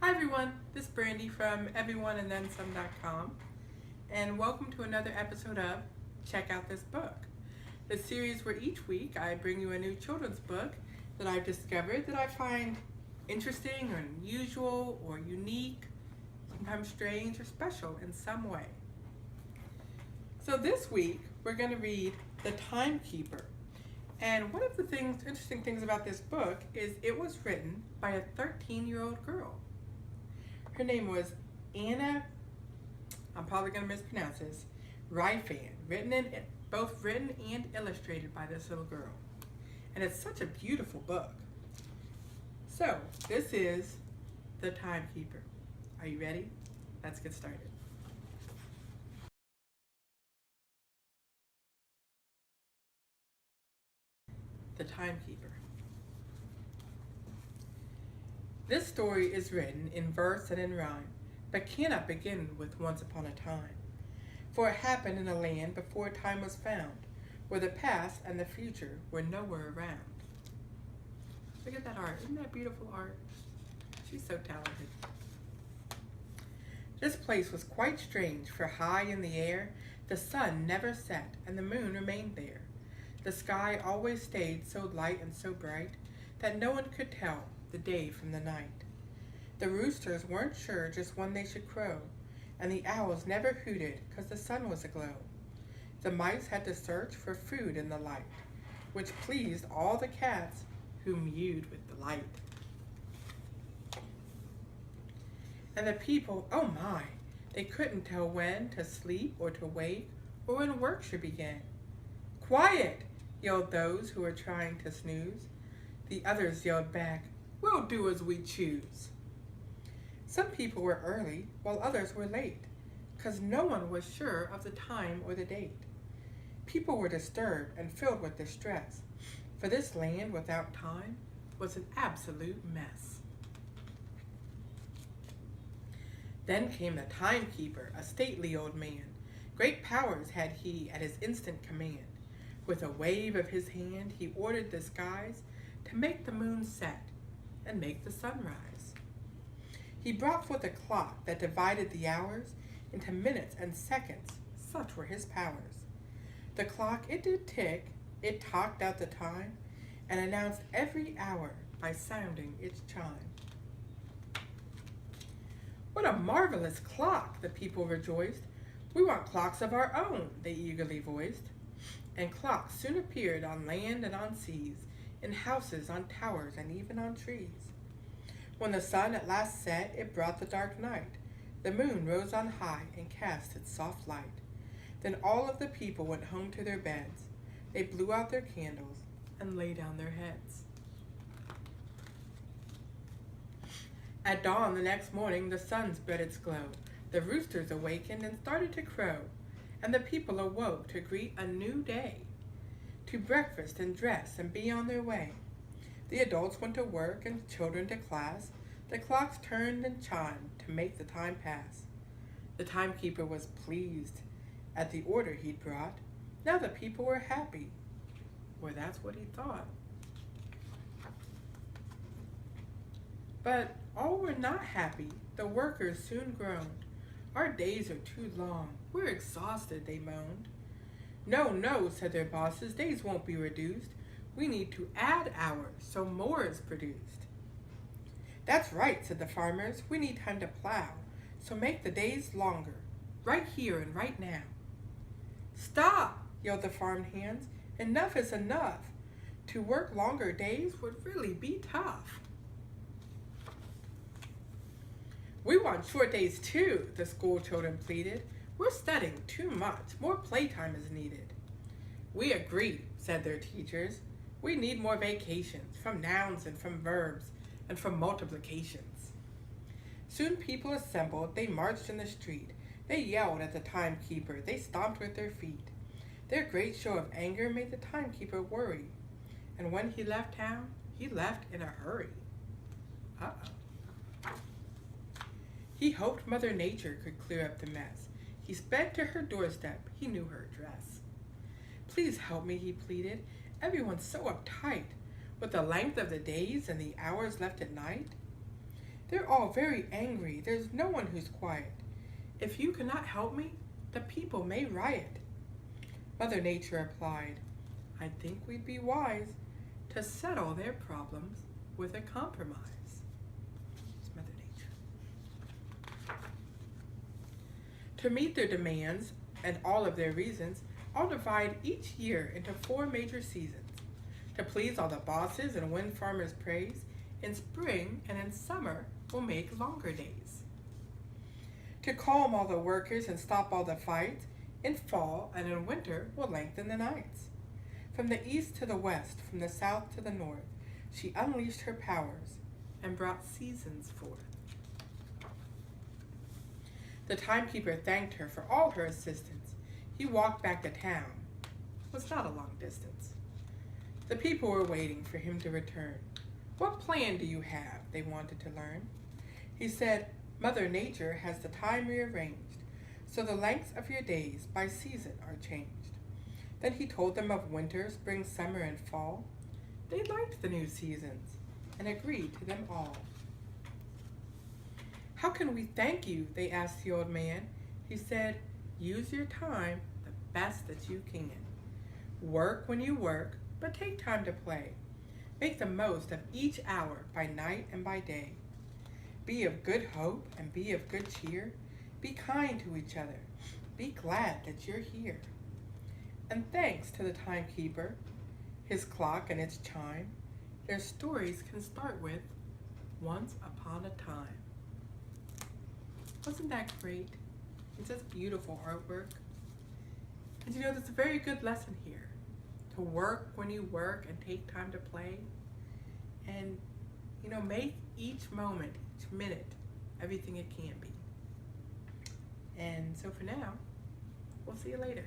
Hi everyone, this is Brandy from everyoneandthensome.com, and welcome to another episode of Check Out This Book, the series where each week I bring you a new children's book that I've discovered that I find interesting or unusual or unique, sometimes strange or special in some way. So this week we're going to read The Timekeeper. And one of the interesting things about this book is it was written by a 13-year-old girl. Her name was Anna, I'm probably going to mispronounce this, Rifan, both written and illustrated by this little girl. And it's such a beautiful book. So, this is The Timekeeper. Are you ready? Let's get started. The Timekeeper. This story is written in verse and in rhyme, but cannot begin with once upon a time. For it happened in a land before time was found, where the past and the future were nowhere around. Look at that art. Isn't that beautiful art? She's so talented. This place was quite strange, for high in the air the sun never set and the moon remained there. The sky always stayed so light and so bright that no one could tell the day from the night. The roosters weren't sure just when they should crow, and the owls never hooted 'cause the sun was aglow. The mice had to search for food in the light, which pleased all the cats who mewed with delight. And the people, oh my, they couldn't tell when to sleep or to wake or when work should begin. Quiet, yelled those who were trying to snooze. The others yelled back, we'll do as we choose. Some people were early while others were late, 'cause no one was sure of the time or the date. People were disturbed and filled with distress, for this land without time was an absolute mess. Then came the timekeeper, a stately old man. Great powers had he at his instant command. With a wave of his hand he ordered the skies to make the moon set and make the sun rise. He brought forth a clock that divided the hours into minutes and seconds, such were his powers. The clock, it did tick, it talked out the time, and announced every hour by sounding its chime. What a marvelous clock, the people rejoiced. We want clocks of our own, they eagerly voiced. And clocks soon appeared on land and on seas, in houses, on towers, and even on trees. When the sun at last set, it brought the dark night. The moon rose on high and cast its soft light. Then all of the people went home to their beds. They blew out their candles and lay down their heads. At dawn the next morning, the sun spread its glow. The roosters awakened and started to crow, and the people awoke to greet a new day, to breakfast and dress and be on their way. The adults went to work and children to class. The clocks turned and chimed to make the time pass. The timekeeper was pleased at the order he'd brought. Now the people were happy, or that's what he thought. But all were not happy. The workers soon groaned. Our days are too long. We're exhausted, they moaned. No, no, said their bosses, days won't be reduced. We need to add hours so more is produced. That's right, said the farmers. We need time to plow, so make the days longer, right here and right now. Stop, yelled the farm hands. Enough is enough. To work longer days would really be tough. We want short days too, the school children pleaded. We're studying too much. More playtime is needed. We agree, said their teachers. We need more vacations from nouns and from verbs and from multiplications. Soon people assembled. They marched in the street. They yelled at the timekeeper. They stomped with their feet. Their great show of anger made the timekeeper worry. And when he left town, he left in a hurry. Uh-oh. He hoped Mother Nature could clear up the mess. He sped to her doorstep. He knew her address. Please help me, he pleaded. Everyone's so uptight with the length of the days and the hours left at night. They're all very angry. There's no one who's quiet. If you cannot help me, the people may riot. Mother Nature replied, I think we'd be wise to settle their problems with a compromise. It's Mother Nature. To meet their demands and all of their reasons, I'll divide each year into 4 major seasons. To please all the bosses and win farmers' praise, in spring and in summer we'll make longer days. To calm all the workers and stop all the fights, in fall and in winter we'll lengthen the nights. From the east to the west, from the south to the north, she unleashed her powers and brought seasons forth. The timekeeper thanked her for all her assistance. He walked back to town. It was not a long distance. The people were waiting for him to return. What plan do you have? They wanted to learn. He said, Mother Nature has the time rearranged, so the lengths of your days by season are changed. Then he told them of winter, spring, summer, and fall. They liked the new seasons and agreed to them all. How can we thank you? They asked the old man. He said, use your time the best that you can. Work when you work, but take time to play. Make the most of each hour by night and by day. Be of good hope and be of good cheer. Be kind to each other. Be glad that you're here. And thanks to the timekeeper, his clock and its chime, their stories can start with once upon a time. Wasn't that great? It's just beautiful artwork. And you know, there's a very good lesson here. To work when you work and take time to play. And, you know, make each moment, each minute, everything it can be. And so for now, we'll see you later.